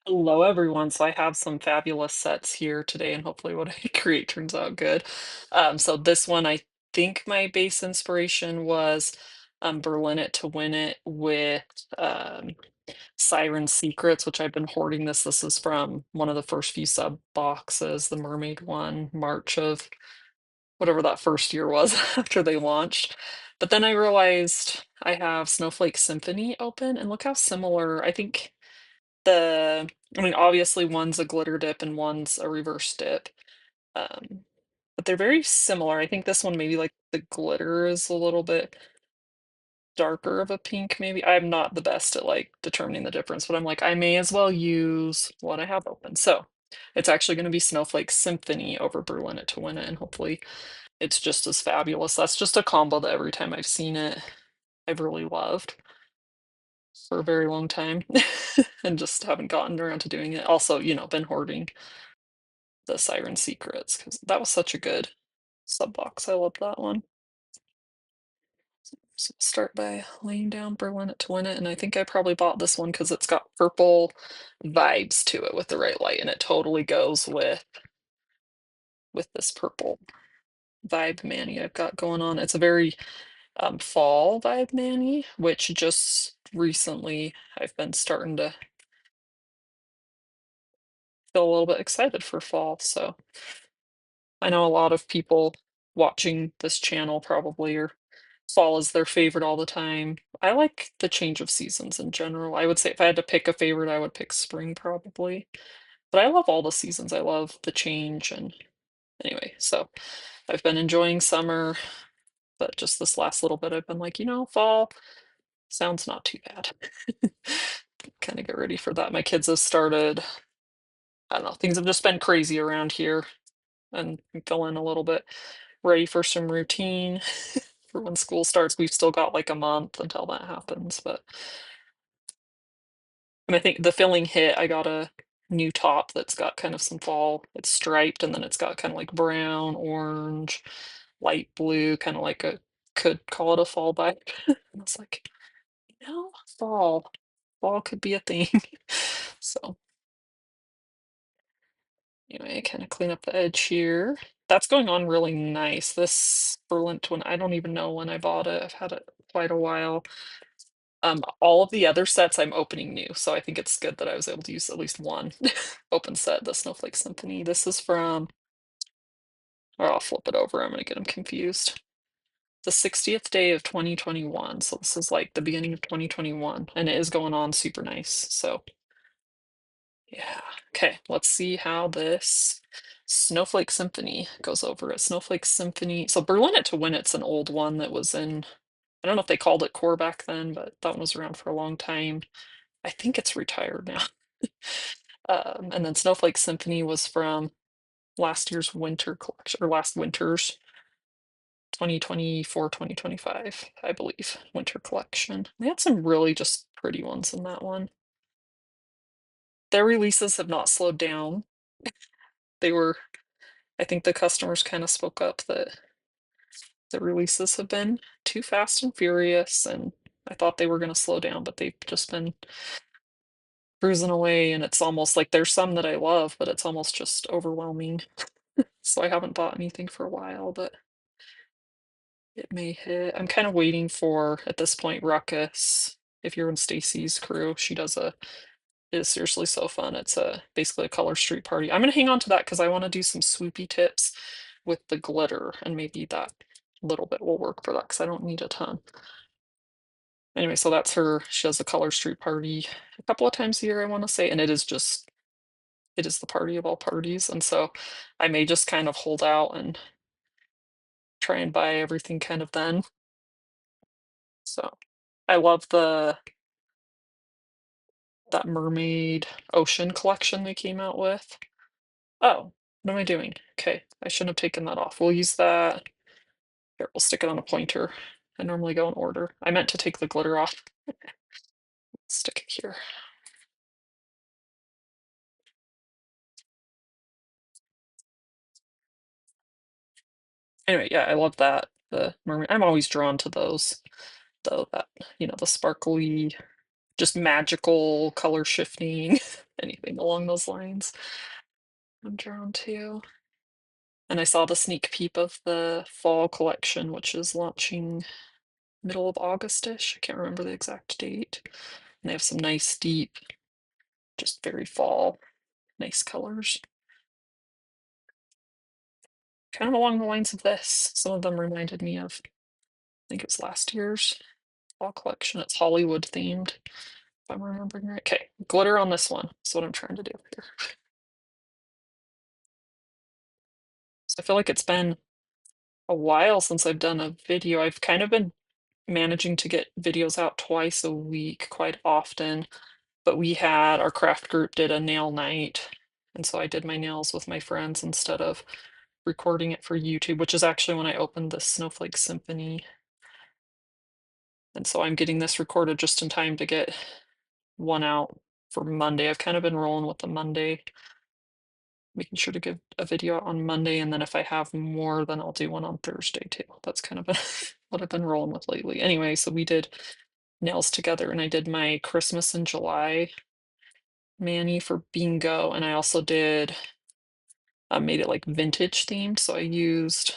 Hello, everyone. So I have some fabulous sets here today, and hopefully what I create turns out good. So this one, I think my base inspiration was Berlin It to Win It with Siren Secrets, which I've been hoarding this. This is from one of the first few sub boxes, the Mermaid one, March of whatever that first year was after they launched. But then I realized I have Snowflake Symphony open, and look how similar. I think the I mean, obviously, one's a glitter dip and one's a reverse dip, um, but they're very similar. I think this one maybe, like, the glitter is a little bit darker of a pink, maybe. I'm not the best at, like, determining the difference, but I'm like, "I may as well use what I have open." So, it's actually gonna be Snowflake Symphony over Berlin It to Win It, and hopefully it's just as fabulous. That's just a combo that every time I've seen it, I've really loved for a very long time, and just haven't gotten around to doing it. Also, been hoarding the Siren Secrets because that was such a good sub box. I love that one. So start by laying down Berlin It to Win It, and I think I probably bought this one because it's got purple vibes to it with the right light, and it totally goes with this purple vibe Manny I've got going on. It's a very fall vibe Manny, which just recently I've been starting to feel a little bit excited for fall. So I know a lot of people watching this channel probably are fall is their favorite all the time. I like the change of seasons in general. I would say if I had to pick a favorite, I would pick spring probably. But I love all the seasons. I love the change and anyway, so I've been enjoying summer, but just this last little bit I've been like, fall sounds not too bad. Kind of get ready for that. My kids have started, I don't know, things have just been crazy around here and I'm feeling a little bit ready for some routine for when school starts. We've still got like a month until that happens, but and I think the filling hit, I got a new top that's got kind of some fall. It's striped and then it's got kind of like brown, orange, light blue, kind of like a could call it a fall vibe. And I was like, fall. Fall could be a thing. So anyway, kind of clean up the edge here. That's going on really nice. This Berlin twin, I don't even know when I bought it. I've had it quite a while. All of the other sets I'm opening new, so I think it's good that I was able to use at least one open set, the Snowflake Symphony. This is from, or I'll flip it over, I'm gonna get them confused. The 60th day of 2021, so this is like the beginning of 2021, and it is going on super nice. So yeah, okay, let's see how this Snowflake Symphony goes over it. Snowflake Symphony, so Berlin It to Win It's an old one that was in, I don't know if they called it core back then, but that one was around for a long time. I think it's retired now. And then Snowflake Symphony was from last year's winter collection, or last winter's 2024, 2025, I believe, winter collection. They had some really just pretty ones in that one. Their releases have not slowed down. They were, I think the customers kind of spoke up that the releases have been too fast and furious, and I thought they were going to slow down, but they've just been cruising away, and it's almost like there's some that I love, but it's almost just overwhelming. So I haven't bought anything for a while, but it may hit. I'm kind of waiting for, at this point, Ruckus. If you're in Stacy's crew, she does it is seriously so fun. It's basically a color street party. I'm gonna hang on to that because I want to do some swoopy tips with the glitter, and maybe that little bit will work for that because I don't need a ton. Anyway, so that's her. She does a color street party a couple of times a year, I want to say, and it is the party of all parties. And so I may just kind of hold out and try and buy everything kind of then. So I love that mermaid ocean collection they came out with. Oh, what am I doing? Okay, I shouldn't have taken that off. We'll use that. Here, we'll stick it on a pointer. I normally go in order. I meant to take the glitter off. Stick it here. Anyway, yeah, I love that. The mermaid. I'm always drawn to those, though, that, the sparkly, just magical color shifting. anything along those lines I'm drawn to. And I saw the sneak peek of the fall collection, which is launching middle of August-ish. I can't remember the exact date. And they have some nice, deep, just very fall, nice colors. Kind of along the lines of this. Some of them reminded me of, I think it was last year's fall collection. It's Hollywood themed, if I'm remembering right. Okay, glitter on this one. That's what I'm trying to do here. So I feel like it's been a while since I've done a video. I've kind of been managing to get videos out twice a week quite often, but we had our craft group did a nail night, and so I did my nails with my friends instead of recording it for YouTube, which is actually when I opened the Snowflake Symphony. And so I'm getting this recorded just in time to get one out for Monday. I've kind of been rolling with the Monday, making sure to give a video out on Monday, and then if I have more, then I'll do one on Thursday too. That's kind of what I've been rolling with lately. Anyway, so we did nails together, and I did my Christmas in July mani for bingo, and I also did made it like vintage themed. So I used,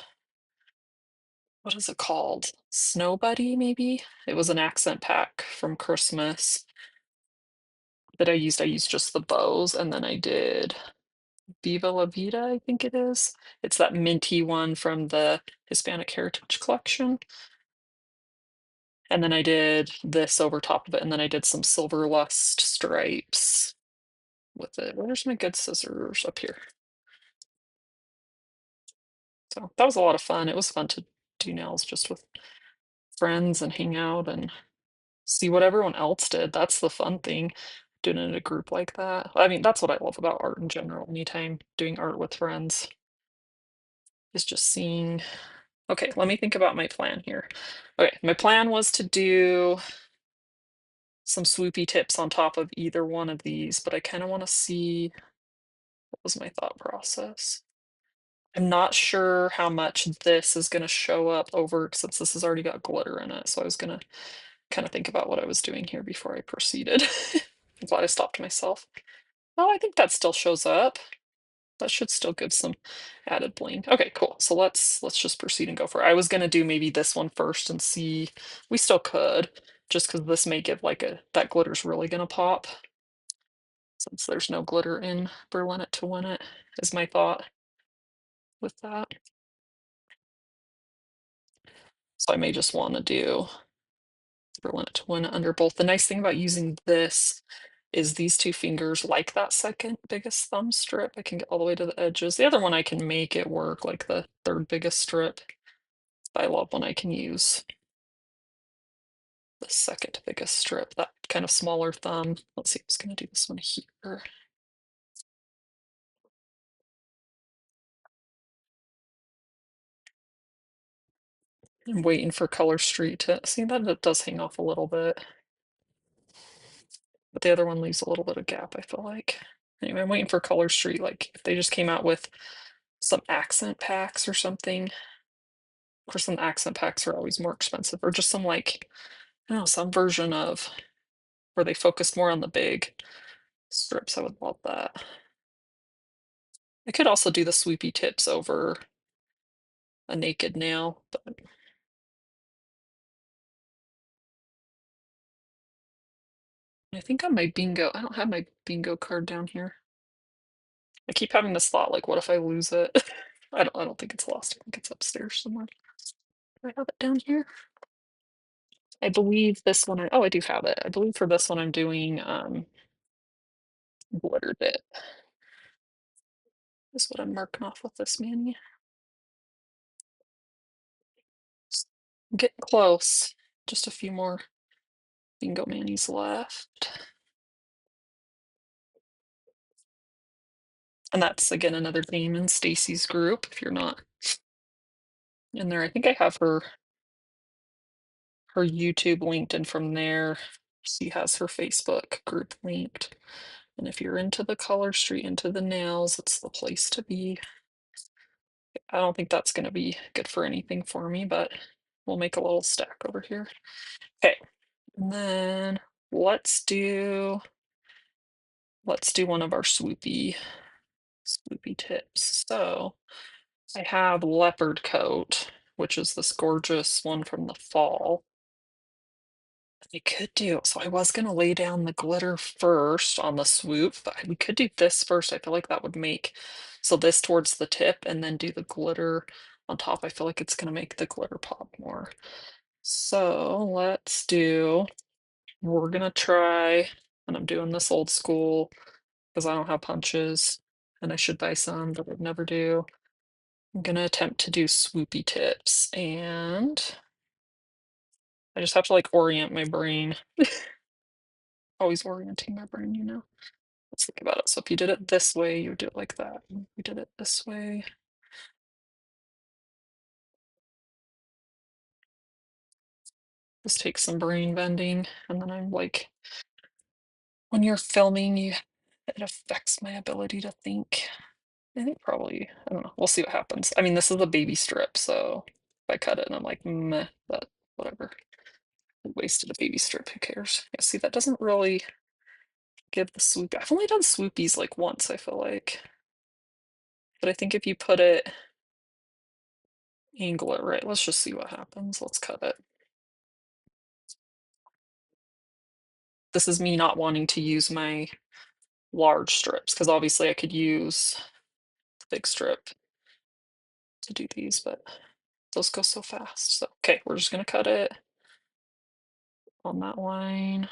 what is it called? Snow Buddy, maybe? It was an accent pack from Christmas that I used. I used just the bows, and then I did Viva La Vida, I think it is. It's that minty one from the Hispanic Heritage Collection. And then I did this over top of it, and then I did some silver lust stripes with it. Where's my good scissors? Up here. So that was a lot of fun. It was fun to do nails just with friends and hang out and see what everyone else did. That's the fun thing, doing it in a group like that. I mean, that's what I love about art in general. Anytime doing art with friends is just seeing. Okay, let me think about my plan here. Okay, my plan was to do some swoopy tips on top of either one of these, but I kind of want to see what was my thought process. I'm not sure how much this is going to show up over since this has already got glitter in it. So I was going to kind of think about what I was doing here before I proceeded. I'm glad I stopped myself. Well, I think that still shows up. That should still give some added bling. Okay, cool. So let's just proceed and go for it. I was gonna do maybe this one first and see. We still could, just because this may give like that glitter's really gonna pop. Since there's no glitter in Berlin It to Win It, is my thought with that. So I may just want to do Berlin It to Win It under both. The nice thing about using this is these two fingers like that second biggest thumb strip. I can get all the way to the edges. The other one I can make it work like the third biggest strip. But I love when I can use the second biggest strip, that kind of smaller thumb. Let's see, I was gonna do this one here. I'm waiting for Color Street to see that it does hang off a little bit. But the other one leaves a little bit of gap, I feel like. Anyway, I'm waiting for Color Street, like if they just came out with some accent packs or something. Of course, some accent packs are always more expensive, or just some like, I don't know, some version of where they focus more on the big strips. I would love that. I could also do the swoopy tips over a naked nail, but I think on my bingo, I don't have my bingo card down here. I keep having this thought, like, what if I lose it? I don't think it's lost. I think it's upstairs somewhere. Do I have it down here? I believe this one, oh, I do have it. I believe for this one I'm doing glitter dip. Is what I'm marking off with this mani. I'm getting close. Just a few more bingo manis left. And that's again another theme in Stacy's group. If you're not in there, I think I have her YouTube linked, and from there she has her Facebook group linked. And if you're into the Color Street, into the nails, it's the place to be. I don't think that's going to be good for anything for me, but we'll make a little stack over here. Okay, and then let's do let's do one of our swoopy tips. So I have leopard coat, which is this gorgeous one from the fall. We could do, so I was gonna lay down the glitter first on the swoop, but we could do this first. I feel like that would make, so this towards the tip and then do the glitter on top. I feel like it's gonna make the glitter pop more. So let's do, we're gonna try, and I'm doing this old school because I don't have punches and I should buy some, but I never do. I'm gonna attempt to do swoopy tips and I just have to like orient my brain. Always orienting my brain, you know. Let's think about it. So if you did it this way, you would do it like that. And if you did it this way, this takes some brain bending. And then I'm like, when you're filming, you it affects my ability to think. I think probably, I don't know. We'll see what happens. I mean, this is a baby strip, so if I cut it and I'm like, meh, that whatever. I wasted a baby strip, who cares? Yeah, see, that doesn't really give the swoop. I've only done swoopies like once, I feel like. But I think if you put it, angle it right, let's just see what happens. Let's cut it. This is me not wanting to use my large strips because obviously I could use the big strip to do these, but those go so fast. So, okay, we're just gonna cut it on that line.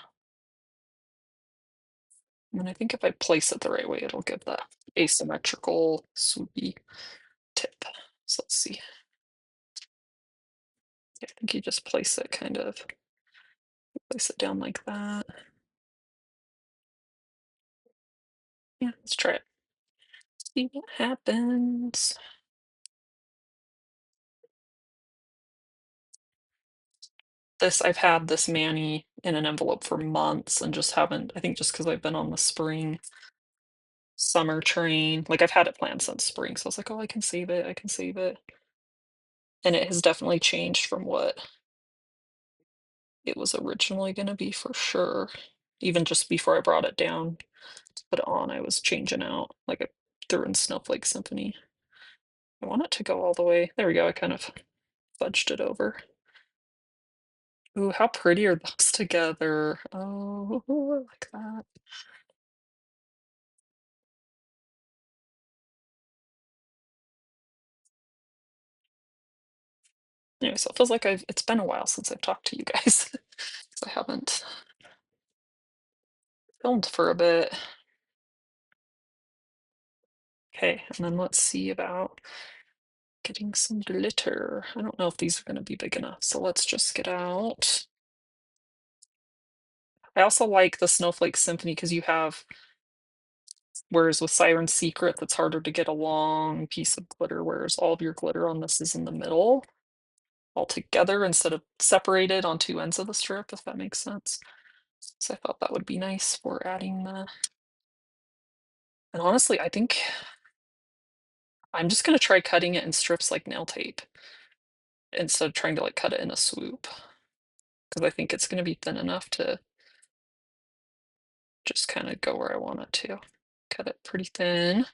And I think if I place it the right way, it'll give that asymmetrical swoopy tip. So let's see. I think you just place it kind of, place it down like that. Yeah, let's try it. See what happens. This, I've had this mani in an envelope for months and just haven't, I think just because I've been on the spring summer train. Like I've had it planned since spring, so I was like, oh, I can save it, I can save it. And it has definitely changed from what it was originally gonna be for sure. Even just before I brought it down to put it on, I was changing out. Like I threw in Snowflake Symphony. I want it to go all the way. There we go. I kind of fudged it over. Ooh, how pretty are those together? Oh, I like that. Anyway, so it feels like it's been a while since I've talked to you guys. 'Cause I haven't filmed for a bit. Okay, and then let's see about getting some glitter. I don't know if these are going to be big enough, so let's just get out. I also like the Snowflake Symphony because you have, whereas with Siren Secret, that's harder to get a long piece of glitter, whereas all of your glitter on this is in the middle all together instead of separated on two ends of the strip, if that makes sense. So I thought that would be nice for adding the, and honestly, I think I'm just gonna try cutting it in strips like nail tape instead of trying to like cut it in a swoop because I think it's gonna be thin enough to just kind of go where I want it to. Cut it pretty thin.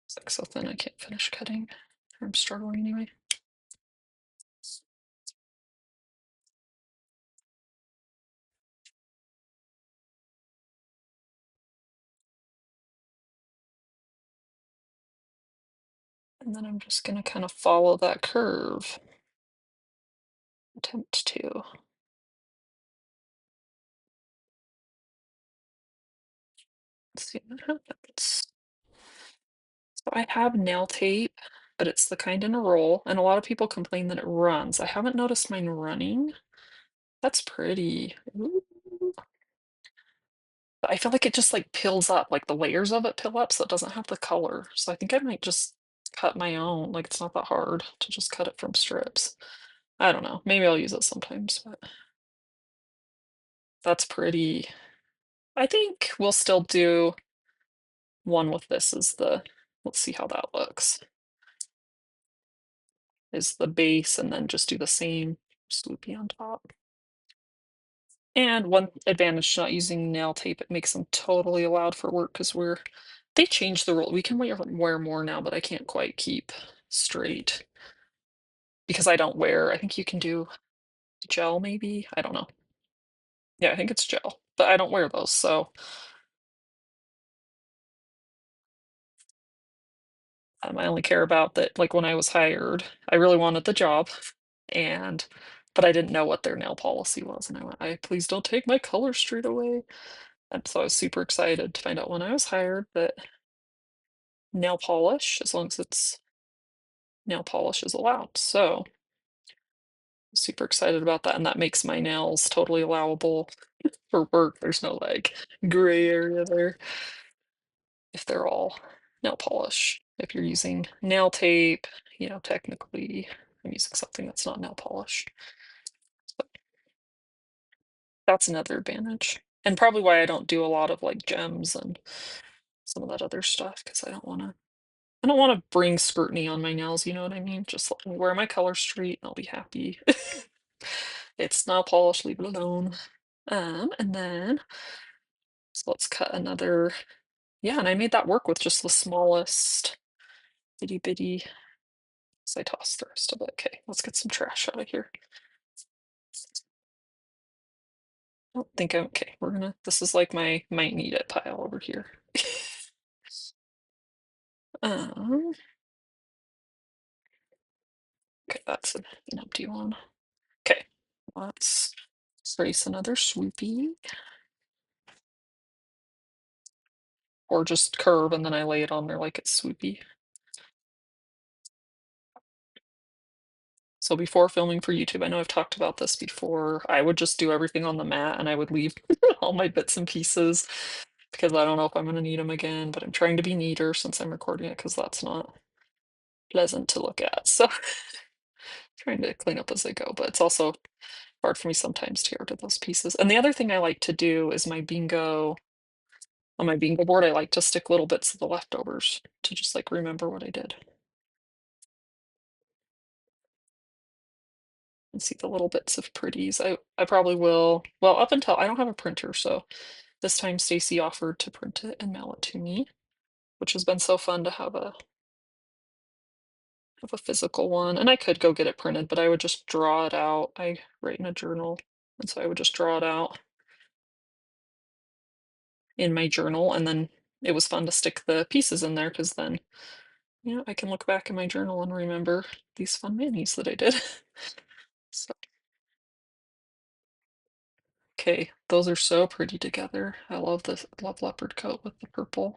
It's like so thin I can't finish cutting. I'm struggling anyway. And then I'm just gonna kind of follow that curve. Attempt to. Let's see what happens. So I have nail tape, but it's the kind in a roll, and a lot of people complain that it runs. I haven't noticed mine running. That's pretty. Ooh. But I feel like it just like pills up, like the layers of it pill up, so it doesn't have the color. So I think I might just cut my own. Like it's not that hard to just cut it from strips. I don't know. Maybe I'll use it sometimes, but that's pretty. I think we'll still do one with this as the, let's see how that looks. is the base, and then just do the same swoopy on top. And one advantage to not using nail tape, it makes them totally allowed for work because they changed the rule. We can wear more now, but I can't quite keep straight because I don't wear. I think you can do gel, maybe. I don't know. Yeah, I think it's gel, but I don't wear those. So I only care about that. Like when I was hired, I really wanted the job, and but I didn't know what their nail policy was, and I went, "I please don't take my color straight away." And so I was super excited to find out when I was hired that nail polish, as long as it's nail polish, is allowed. So super excited about that, and that makes my nails totally allowable for work. There's no like gray area there if they're all nail polish. If you're using nail tape, technically I'm using something that's not nail polish. But that's another advantage. And probably why I don't do a lot of like gems and some of that other stuff because I don't want to bring scrutiny on my nails, you know what I mean? Just let me wear my color straight and I'll be happy. It's nail polish, leave it alone. And then so let's cut another. Yeah, and I made that work with just the smallest itty bitty. So I tossed the rest of it. Okay, let's get some trash out of here. I don't think I'm okay. This is like my might need it pile over here. Um, okay, that's an empty one. Okay, let's trace another swoopy or just curve and then I lay it on there like it's swoopy. So before filming for YouTube, I know I've talked about this before, I would just do everything on the mat and I would leave all my bits and pieces because I don't know if I'm gonna need them again, but I'm trying to be neater since I'm recording it because that's not pleasant to look at. So trying to clean up as I go, but it's also hard for me sometimes to get rid of those pieces. And the other thing I like to do is on my bingo board, I like to stick little bits of the leftovers to just like remember what I did. And see the little bits of pretties. I probably will, well, up until I don't have a printer, so this time Stacy offered to print it and mail it to me, which has been so fun to have a physical one. And I could go get it printed, but I would just draw it out. I write in a journal, and so I would just draw it out in my journal, and then it was fun to stick the pieces in there because then, I can look back in my journal and remember these fun manis that I did. So, okay, those are so pretty together. I love this, love leopard coat with the purple.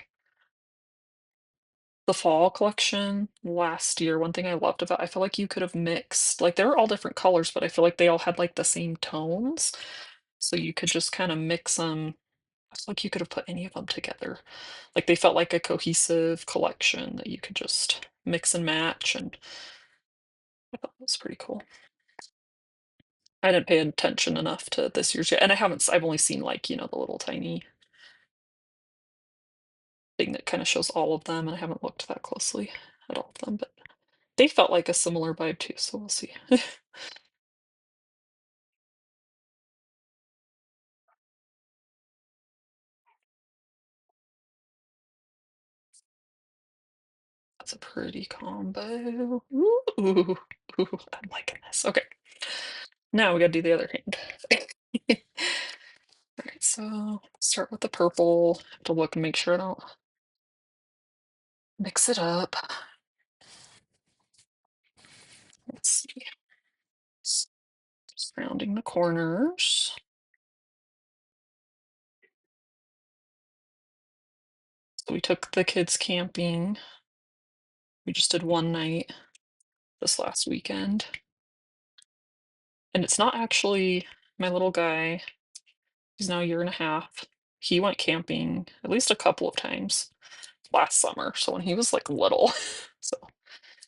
The fall collection last year, one thing I loved about I feel like you could have mixed like, they were all different colors, but I feel like they all had, like, the same tones, so you could just kinda mix them. I feel like you could have put any of them together. Like, they felt like a cohesive collection that you could just mix and match, and I thought that was pretty cool. I didn't pay attention enough to this year's yet, and I've only seen, like, the little tiny thing that kinda shows all of them, and I haven't looked that closely at all of them, but they felt like a similar vibe too, so we'll see. That's a pretty combo. Ooh, ooh, I'm liking this. Okay, now we gotta do the other hand. Alright, so start with the purple. Have to look and make sure I don't mix it up. Let's see. Just rounding the corners. So we took the kids camping. We just did one night this last weekend. And it's not actually my little guy, he's now a year and a half. He went camping at least a couple of times last summer. So when he was like little. So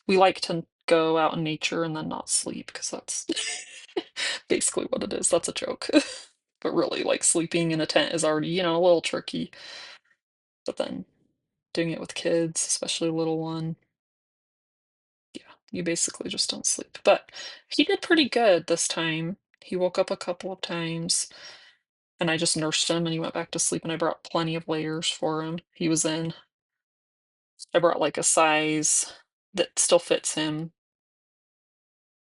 we like to go out in nature and then not sleep because that's basically what it is. That's a joke. But really, like sleeping in a tent is already, a little tricky. But then doing it with kids, especially a little one, yeah, You basically just don't sleep. But he did pretty good this time. He woke up a couple of times and I just nursed him and he went back to sleep and I brought plenty of layers for him. He was in I brought like a size that still fits him,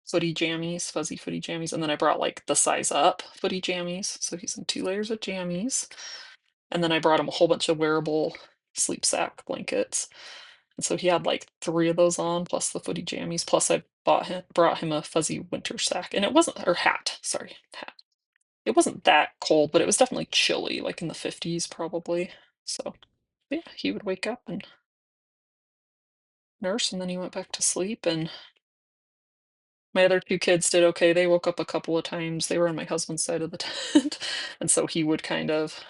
footy jammies, fuzzy footy jammies, and then I brought like the size up footy jammies. So he's in 2 layers of jammies. And then I brought him a whole bunch of wearable sleep sack blankets. And so he had like 3 of those on, plus the footy jammies, plus I brought him a fuzzy winter sack, and it wasn't or hat, sorry, hat. It wasn't that cold, but it was definitely chilly, like in the 50s probably. So, yeah, he would wake up and nurse, and then he went back to sleep, and my other 2 kids did okay. They woke up a couple of times. They were on my husband's side of the tent, and so he would kind of,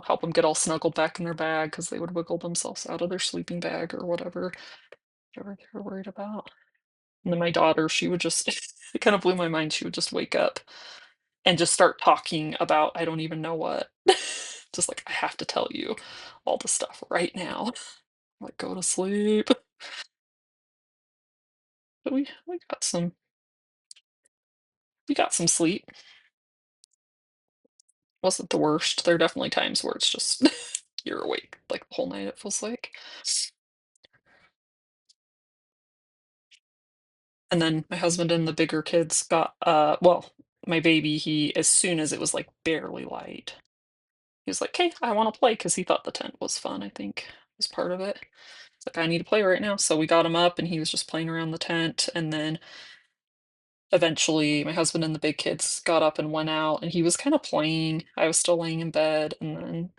help them get all snuggled back in their bag because they would wiggle themselves out of their sleeping bag or whatever they were worried about. And then my daughter, she would just it kind of blew my mind. She would just wake up and just start talking about I don't even know what. Just like, "I have to tell you all the stuff right now." Like, "Go to sleep." But we got some sleep. Wasn't the worst. There are definitely times where it's just you're awake, like, the whole night, it feels like. And then my husband and the bigger kids my baby, he as soon as it was, like, barely light, he was like, "Hey, I wanna play," because he thought the tent was fun, I think, was part of it. He's like, "I need to play right now." So we got him up, and he was just playing around the tent, and then eventually, my husband and the big kids got up and went out, and he was kinda playing. I was still laying in bed, and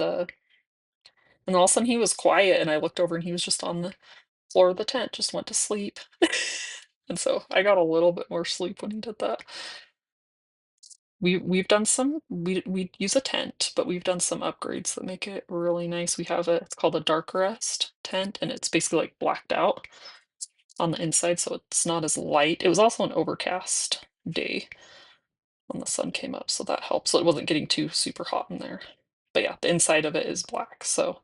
all of a sudden, he was quiet, and I looked over, and he was just on the floor of the tent, just went to sleep. And so I got a little bit more sleep when he did that. We've done some we use a tent, but we've done some upgrades that make it really nice. We have it's called a dark rest tent, and it's basically, like, blacked out on the inside, so it's not as light. It was also an overcast day when the sun came up, so that helped, so it wasn't getting too super hot in there. But, yeah, the inside of it is black, so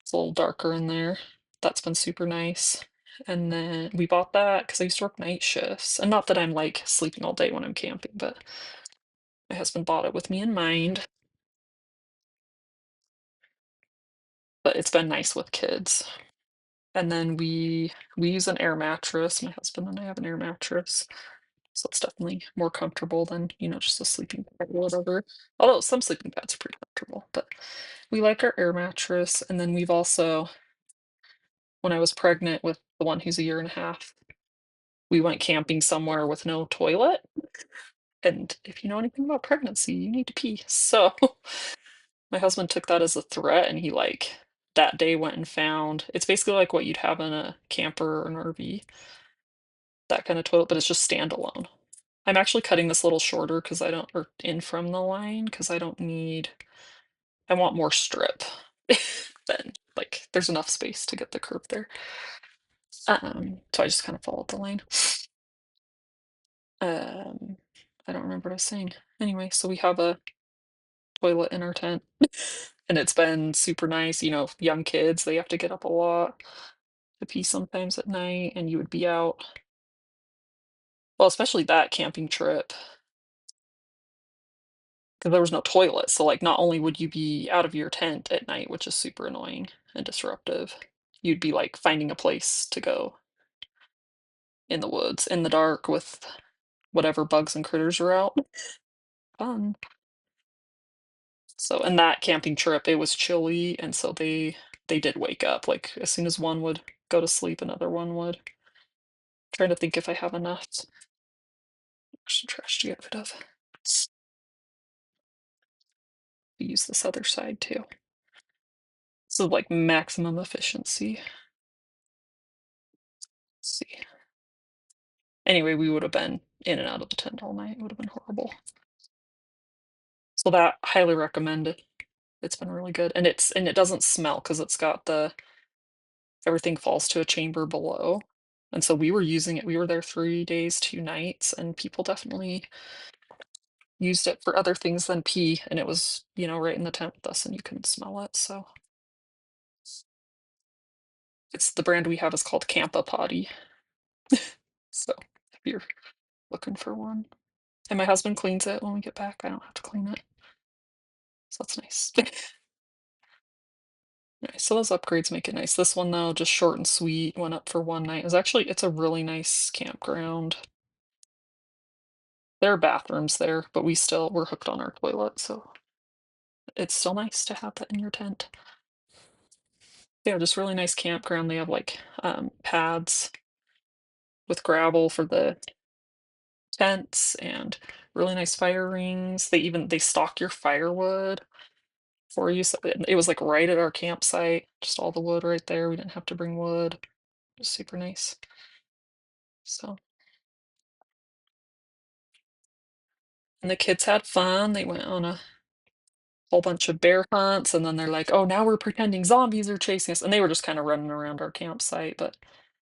it's a little darker in there. That's been super nice. And then we bought that because I used to work night shifts, and not that I'm, like, sleeping all day when I'm camping, but my husband bought it with me in mind. But it's been nice with kids. And then we use an air mattress. My husband and I have an air mattress, so it's definitely more comfortable than, just a sleeping bag or whatever. Although some sleeping pads are pretty comfortable, but we like our air mattress. And then we've also, when I was pregnant with the one who's a year and a half, we went camping somewhere with no toilet. And if you know anything about pregnancy, you need to pee. So my husband took that as a threat and he that day went and found it's basically like what you'd have in a camper or an RV, that kind of toilet, but it's just standalone. I'm actually cutting this a little shorter because I don't or in from the line because I want more strip than like there's enough space to get the curve there. So I just kind of followed the line. Um, I don't remember what I was saying. Anyway, so we have a toilet in our tent and it's been super nice. Young kids, they have to get up a lot to pee sometimes at night, and you would be out. Well, especially that camping trip, because there was no toilet. So, like, not only would you be out of your tent at night, which is super annoying and disruptive, you'd be like finding a place to go in the woods in the dark with whatever bugs and critters are out. Fun. So, in that camping trip, it was chilly, and so they did wake up. Like as soon as one would go to sleep, another one would. Trying to think if I have enough. Some trash to get rid of. Use this other side too. So like maximum efficiency. Let's see. Anyway, we would have been in and out of the tent all night. It would have been horrible. So that highly recommended. It's been really good. And it doesn't smell because it's got everything falls to a chamber below. And so we were using it. We were there 3 days, 2 nights, and people definitely used it for other things than pee. And it was, right in the tent with us and you couldn't smell it. So it's the brand we have is called Campa Potty. So if you're looking for one. And my husband cleans it when we get back. I don't have to clean it. So that's nice. Nice. So those upgrades make it nice. This one though, just short and sweet, went up for one night. It's a really nice campground. There are bathrooms there, but we're hooked on our toilet, so it's still nice to have that in your tent. Yeah, just really nice campground. They have like pads with gravel for the tents and really nice fire rings. They stock your firewood for you. So it was like right at our campsite, just all the wood right there. We didn't have to bring wood. It was super nice. So, and the kids had fun. They went on a whole bunch of bear hunts, and then they're like, "Oh, now we're pretending zombies are chasing us." And they were just kind of running around our campsite. But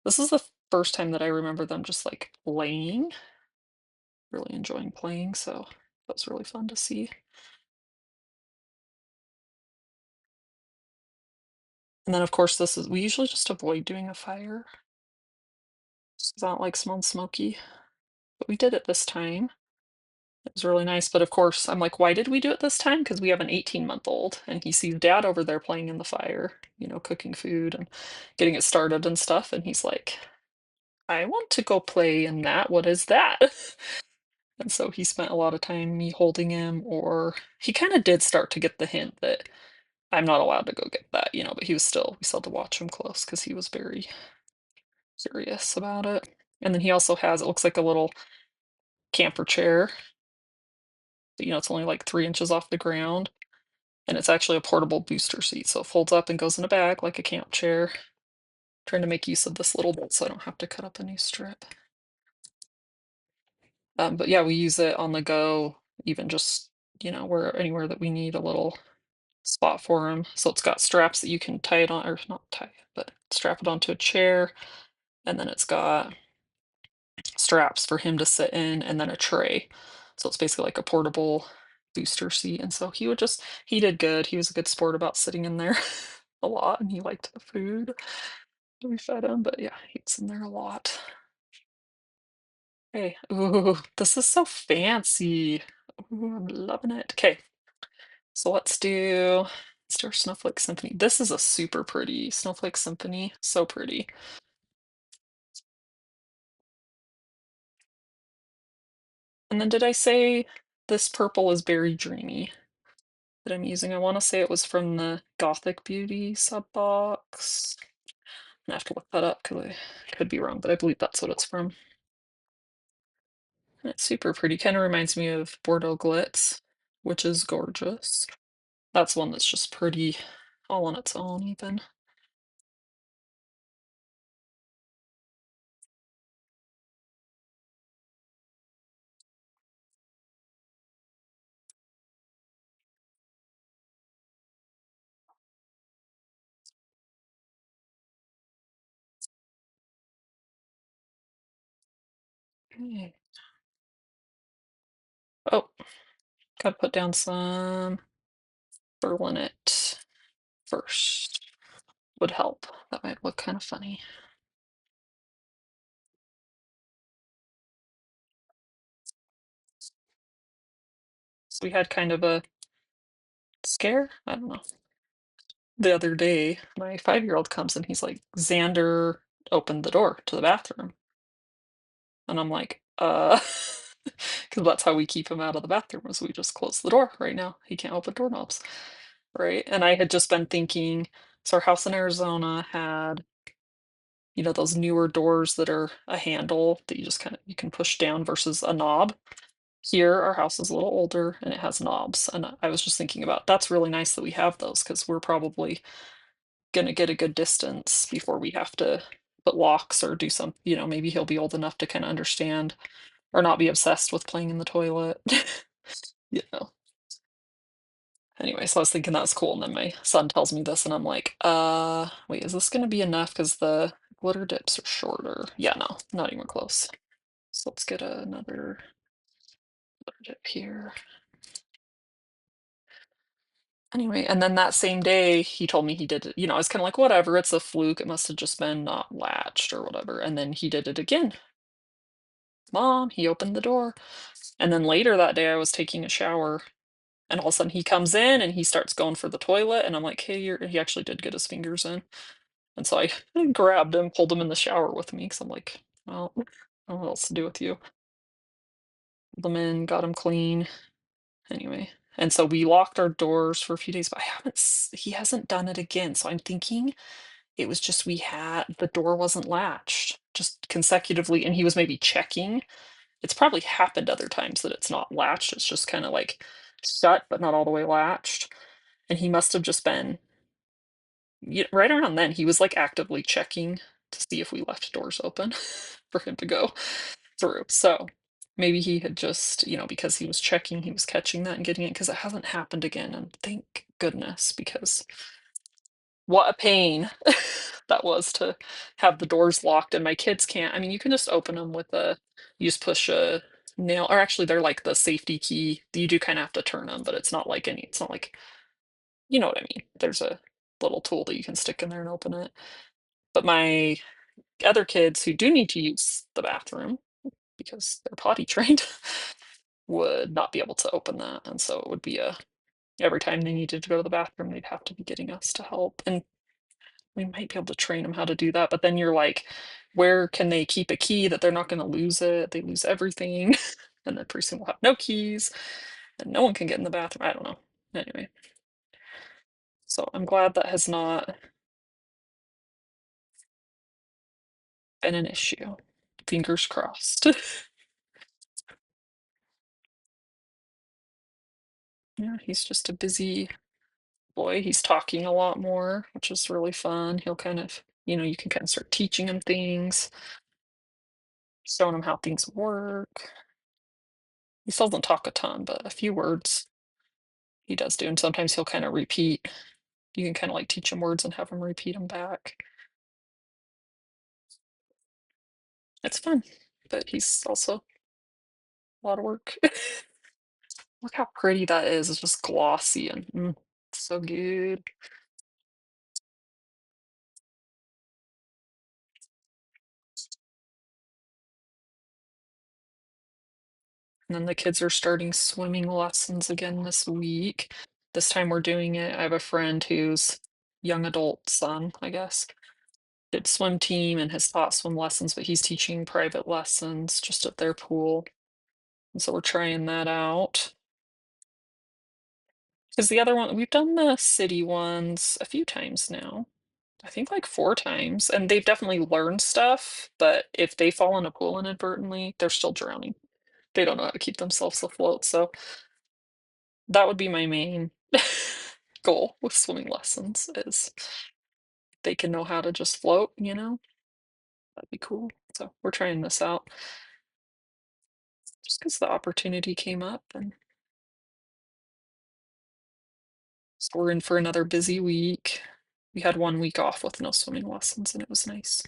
this is the first time that I remember them just like playing, really enjoying playing. So that was really fun to see. And then, of course, we usually just avoid doing a fire. It's not like smelling smoky, but we did it this time. It was really nice, but of course, I'm like, "Why did we do it this time?" Because we have an 18-month-old, and he sees dad over there playing in the fire, cooking food and getting it started and stuff, and he's like, "I want to go play in that. What is that?" And so he spent a lot of time me holding him, or he kinda did start to get the hint that I'm not allowed to go get that, but we still had to watch him close because he was very curious about it. And then he also has it looks like a little camper chair, but, it's only like 3 inches off the ground. And it's actually a portable booster seat, so it folds up and goes in a bag like a camp chair. Trying to make use of this little bit so I don't have to cut up a new strip. But yeah, we use it on the go, even just, where anywhere that we need a little spot for him. So it's got straps that you can tie it on, or not tie it, but strap it onto a chair. And then it's got straps for him to sit in and then a tray. So it's basically like a portable booster seat. And so he did good. He was a good sport about sitting in there a lot and he liked the food. We fed him, but yeah, he's in there a lot. Hey, ooh, this is so fancy. Ooh, I'm loving it. Okay, so let's do our snowflake symphony. This is a super pretty snowflake symphony. So pretty. And then did I say this purple is very dreamy that I'm using? I want to say it was from the Gothic Beauty sub box. I have to look that up because I could be wrong, but I believe that's what it's from. And it's super pretty. Kind of reminds me of Bordeaux Glitz, which is gorgeous. That's one that's just pretty all on its own even. Okay. Oh, gotta put down some Berlinet first. Would help. That might look kind of funny. So we had kind of a scare. I don't know. The other day, my 5-year-old comes and he's like, Xander opened the door to the bathroom. And I'm like, because that's how we keep him out of the bathroom, is we just close the door right now. He can't open doorknobs. Right. And I had just been thinking, so our house in Arizona had, those newer doors that are a handle that you can push down versus a knob. Here, our house is a little older and it has knobs. And I was just thinking about that's really nice that we have those because we're probably gonna get a good distance before we have to put locks or do some, maybe he'll be old enough to kind of understand or not be obsessed with playing in the toilet. you know. Anyway, so I was thinking that's cool. And then my son tells me this, and I'm like, wait, is this gonna be enough? Because the glitter dips are shorter. Yeah, no, not even close. So let's get another glitter dip here. Anyway, and then that same day, he told me he did it, I was kinda like, "Whatever, it's a fluke, it must have just been not latched or whatever," and then he did it again. "Mom," he opened the door, and then later that day, I was taking a shower, and all of a sudden he comes in and he starts going for the toilet, and I'm like, "Hey, you're" he actually did get his fingers in, and so I grabbed him, pulled him in the shower with me because 'cause I'm like, "Well, I don't know what else to do with you." Pulled him in, got him clean, anyway, and so we locked our doors for a few days, but I haven't s he hasn't done it again, so I'm thinking it was just we had the door wasn't latched, just consecutively, and he was maybe checking. It's probably happened other times that it's not latched, it's just kinda, like, shut, but not all the way latched, and he must have just been right around then, he was, like, actively checking to see if we left doors open for him to go through, so maybe he had just, because he was checking, he was catching that and getting it because it hasn't happened again, and thank goodness, because what a pain that was to have the doors locked and my kids can't. I mean, you can just open them with a you just push a nail, or actually they're like the safety key. You do kinda have to turn them, but it's not like you know what I mean. There's a little tool that you can stick in there and open it. But my other kids who do need to use the bathroom because they're potty trained would not be able to open that, and so it would be a every time they needed to go to the bathroom, they'd have to be getting us to help, and we might be able to train them how to do that, but then you're like, where can they keep a key that they're not gonna lose it? They lose everything, and then pretty soon we'll have no keys, and no one can get in the bathroom. I don't know. Anyway, so I'm glad that has not been an issue. Fingers crossed. Yeah, he's just a busy boy. He's talking a lot more, which is really fun. He'll kind of, you can kind of start teaching him things, showing him how things work. He still doesn't talk a ton, but a few words he does do, and sometimes he'll kinda repeat. You can kinda, like, teach him words and have him repeat them back. It's fun, but he's also a lot of work. Look how pretty that is, it's just glossy and, so good. And then the kids are starting swimming lessons again this week. This time we're doing it I have a friend whose young adult son, I guess, did swim team and has taught swim lessons, but he's teaching private lessons just at their pool, and so we're trying that out. 'Cause the other one we've done the city ones a few times now. I think like 4 times, and they've definitely learned stuff, but if they fall in a pool inadvertently, they're still drowning. They don't know how to keep themselves afloat, so that would be my main goal with swimming lessons is they can know how to just float. That'd be cool. So we're trying this out just because the opportunity came up, and so we're in for another busy week. We had 1 week off with no swimming lessons, and it was nice.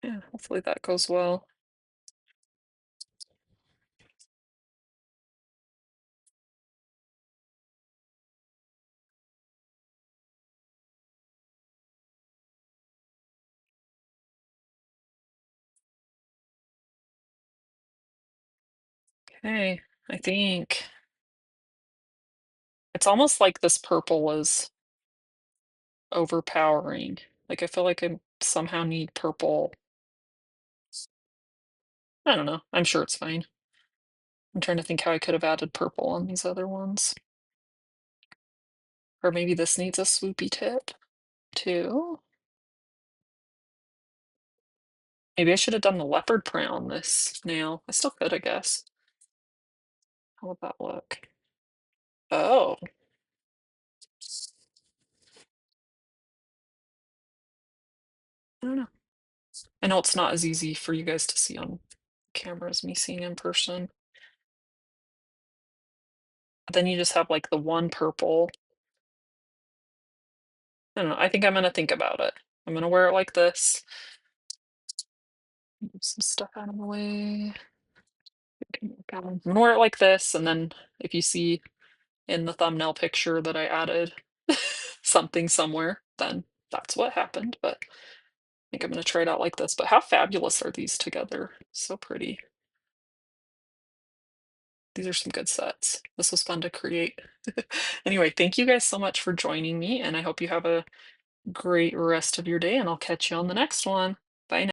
Yeah, hopefully that goes well. Okay, I think it's almost like this purple is overpowering. Like, I feel like I somehow need purple. I don't know. I'm sure it's fine. I'm trying to think how I could have added purple on these other ones. Or maybe this needs a swoopy tip too. Maybe I should have done the leopard print on this nail. I still could, I guess. How would that look? Oh, I don't know. I know it's not as easy for you guys to see on camera as me seeing in person. Then you just have, like, the one purple. I don't know, I think I'm gonna think about it. I'm gonna wear it like this. Move some stuff out of the way. I'm gonna wear it like this, and then if you see in the thumbnail picture that I added something somewhere, then that's what happened, but I think I'm gonna try it out like this, but how fabulous are these together? So pretty. These are some good sets. This was fun to create. Anyway, thank you guys so much for joining me, and I hope you have a great rest of your day, and I'll catch you on the next one. Bye now.